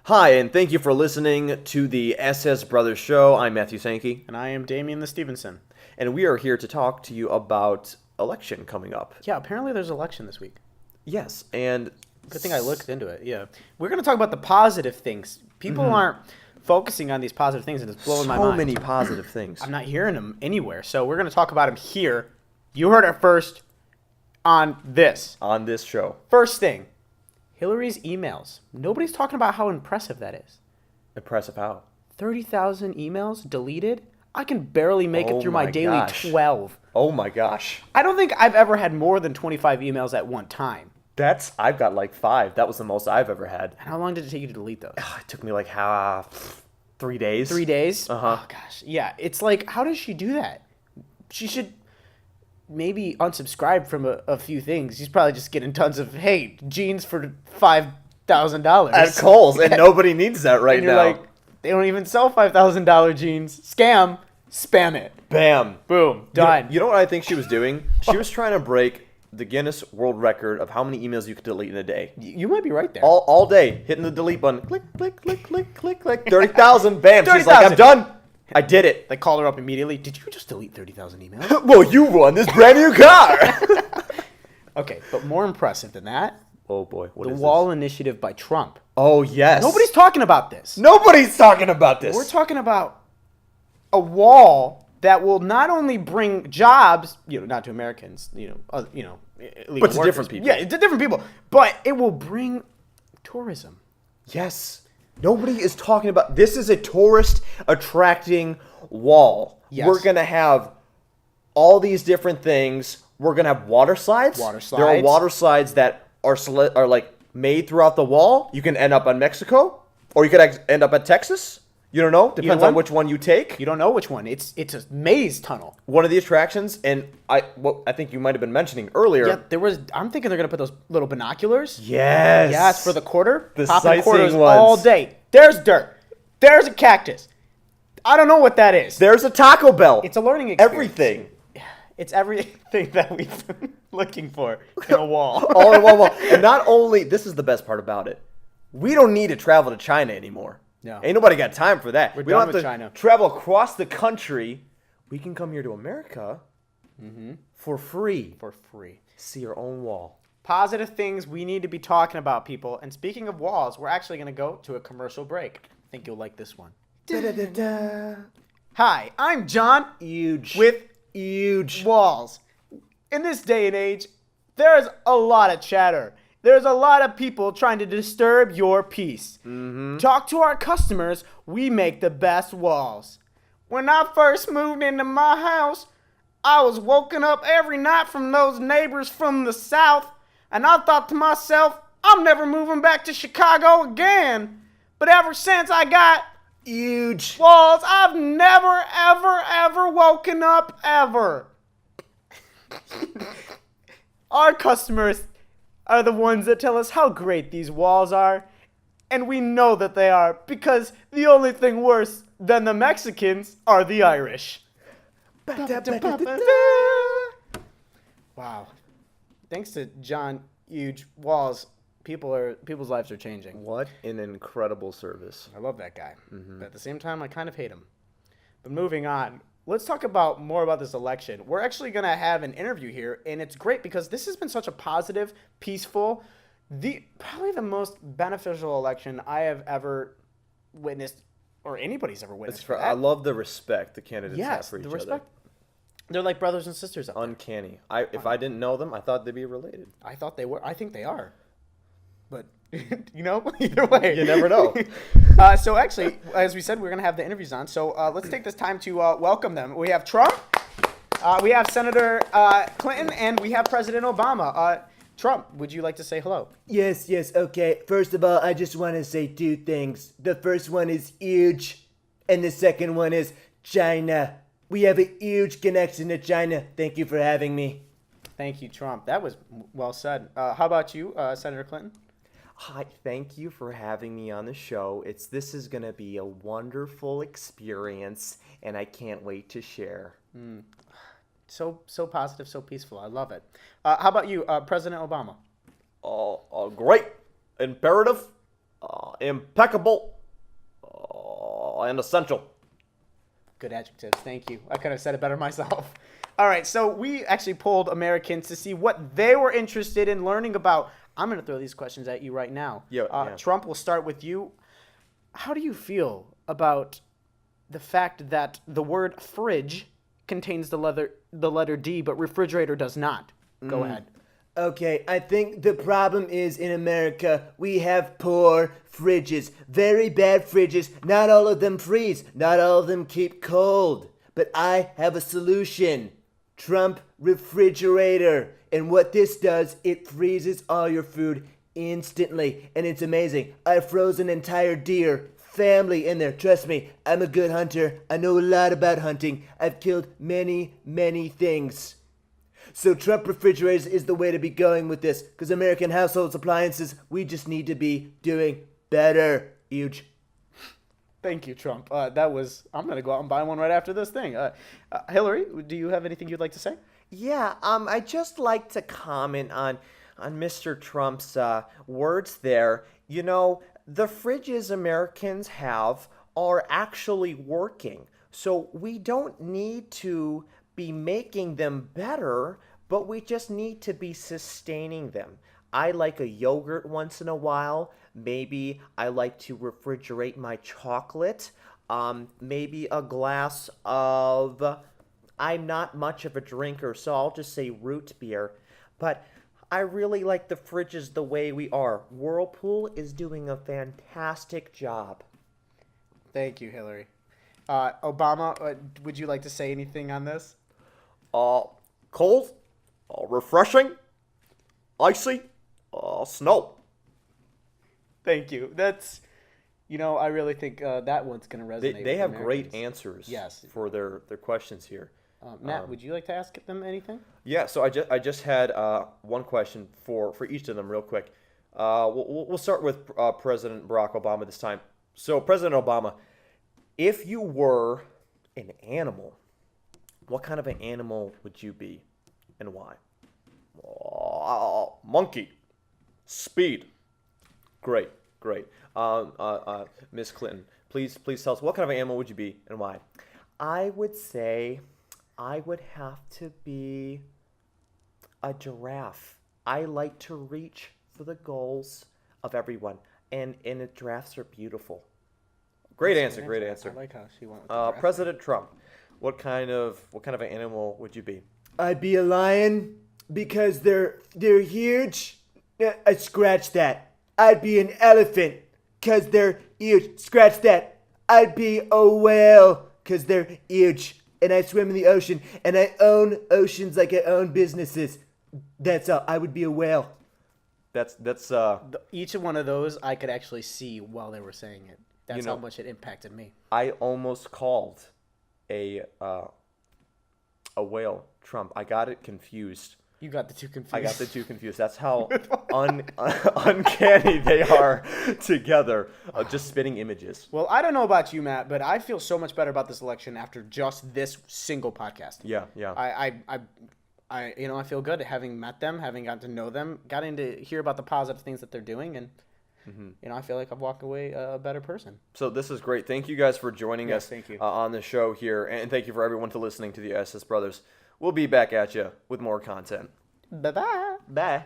Hi, and thank you for listening to the SS Brothers Show. I'm Matthew Sankey, And I am Damion the Stevenson. and we are here to talk to you about election coming up. Yeah, apparently there's an election this week. Yes, and Good thing I looked into it. Yeah. We're going to talk about the positive things. People aren't focusing on these positive things, and it's blowing my mind. so many positive things. I'm not hearing them anywhere. So we're going to talk about them here. You heard it first on this. On this show. First thing, Hillary's emails. Nobody's talking about how impressive that is. Impressive how? 30,000 emails deleted? I can barely make Oh it through my my daily gosh. 12. Oh my gosh. I don't think I've ever had more than 25 emails at one time. I've got like 5. That was the most I've ever had. And how long did it take you to delete those? It took me like 3 days. 3 days? Uh-huh. Oh, gosh. Yeah, it's like, how does she do that? She should maybe unsubscribe from a few things. She's probably just getting tons of, hey, jeans for $5,000. At Kohl's, and nobody needs that right And you're now. like, they don't even sell $5,000 jeans. Scam. Spam it. Bam. Boom. Done. You know what I think she was doing? She was trying to break the Guinness World Record of how many emails you could delete in a day. You might be right there. All day, hitting the delete button. Click, click, click, click, click, click. 30,000. Bam. She's like, 30,000. I'm done. I did it. They called her up immediately. Did you just delete 30,000 emails? Well, you won this brand new car. Okay, but more impressive than that, Oh, boy. What the is Wall this? Initiative by Trump. Oh, yes. Nobody's talking about this. Nobody's talking about this. We're talking about a wall that will not only bring jobs, not to Americans, illegal But to workers. different people. Yeah, to different people. But it will bring tourism. Yes. Nobody is talking about this. Is a tourist attracting wall. Yes. We're going to have all these different things. We're going to have water slides. Water There are slides. water slides that are like made throughout the wall. You can end up on Mexico, or you could end up at Texas. You don't know. Depends on what? which one you take. You don't know which one. It's a maze tunnel. One of the attractions, and I think you might have been mentioning earlier. Yeah, I'm thinking they're gonna put those little binoculars. Yes. Yes, for the quarter. The Popping sightseeing quarters ones. all day. There's dirt. There's a cactus. I don't know what that is. There's a Taco Bell. It's a learning experience. Everything. It's everything that we've been looking for in a wall. All in one wall. And not only, this is the best part about it. We don't need to travel to China anymore. No. Ain't nobody got time for that. We're We don't done have with to China. travel across the country. We can come here to America for free. For free. See your own wall. Positive things we need to be talking about, people. And speaking of walls, we're actually going to go to a commercial break. I think you'll like this one. Da-da-da-da. Hi, I'm John Huge. with Huge. walls. In this day and age, there's a lot of chatter. There's a lot of people trying to disturb your peace. Talk to our customers. We make the best walls. When I first moved into my house, I was woken up every night from those neighbors from the south, and I thought to myself, I'm never moving back to Chicago again. But ever since I got Huge. walls, I've never, ever, ever woken up ever. Our customers are the ones that tell us how great these walls are. And we know that they are, because the only thing worse than the Mexicans are the Irish. Wow. Thanks to John Huge Walls, people's lives are changing. What an incredible service. I love that guy. But at the same time, I kind of hate him. But moving on, let's talk more about this election. We're actually going to have an interview here, and it's great because this has been such a positive, peaceful, probably the most beneficial election I have ever witnessed, or anybody's ever witnessed. I love the respect the candidates have for each the respect. other. They're like brothers and sisters. Uncanny. If I didn't know them, I thought they'd be related. I thought they were. I think they are. But, either way. You never know. So actually, as we said, we're going to have the interviews on. So let's take this time to welcome them. We have Trump, we have Senator Clinton, and we have President Obama. Trump, would you like to say hello? Yes, okay. First of all, I just want to say 2 things. The first one is huge, and the second one is China. We have a huge connection to China. Thank you for having me. Thank you, Trump. That was well said. How about you, Senator Clinton? Hi, thank you for having me on the show. This is going to be a wonderful experience, and I can't wait to share. So positive, so peaceful. I love it. How about you, President Obama? Great, imperative, impeccable, and essential. Good adjectives. Thank you. I could have said it better myself. All right, so we actually polled Americans to see what they were interested in learning about. I'm going to throw these questions at you right now. Yeah. Trump, we'll start with you. How do you feel about the fact that the word fridge contains the letter D, but refrigerator does not? Go ahead. Okay, I think the problem is in America, we have poor fridges. Very bad fridges. Not all of them freeze. Not all of them keep cold. But I have a solution. Trump refrigerator. And what this does, it freezes all your food instantly. And it's amazing. I froze an entire deer family in there. Trust me, I'm a good hunter. I know a lot about hunting. I've killed many, many things. So Trump refrigerators is the way to be going with this, because American household appliances, we just need to be doing better. Huge. Thank you, Trump. I'm going to go out and buy one right after this thing. Hillary, do you have anything you'd like to say? Yeah, I'd just like to comment on Mr. Trump's words there. You know, the fridges Americans have are actually working. So we don't need to be making them better, but we just need to be sustaining them. I like a yogurt once in a while. Maybe I like to refrigerate my chocolate. Maybe a glass of... I'm not much of a drinker, so I'll just say root beer. But I really like the fridges the way we are. Whirlpool is doing a fantastic job. Thank you, Hillary. Obama, would you like to say anything on this? Cold, refreshing, icy, snow. Thank you. That's, I really think that one's going to resonate. They with have Americans. great answers. Yes. For their questions here. Matt, would you like to ask them anything? Yeah. So I just had one question for each of them, real quick. We'll start with President Barack Obama this time. So President Obama, if you were an animal, what kind of an animal would you be, and why? Monkey. Speed. Great. Miss Clinton, please tell us, what kind of an animal would you be, and why? I would say I would have to be a giraffe. I like to reach for the goals of everyone, and giraffes are beautiful. Great answer. I like how she went with the President Trump, what kind of an animal would you be? I'd be a lion because they're huge. I scratch that. I'd be an elephant because they're huge. Scratch that. I'd be a whale because they're huge. And I swim in the ocean. And I own oceans like I own businesses. That's all. I would be a whale. That's Each one of those I could actually see while they were saying it. That's how much it impacted me. I almost called a whale Trump. I got it confused. You got the two confused. I got the two confused. That's how uncanny they are together. Just spitting images. Well, I don't know about you, Matt, but I feel so much better about this election after just this single podcast. Yeah. I feel good having met them, having gotten to know them, gotten to hear about the positive things that they're doing, and I feel like I've walked away a better person. So this is great. Thank you guys for joining us thank you. On the show here, and thank you for everyone to listening to the SS Brothers. We'll be back at you with more content. Bye-bye. Bye.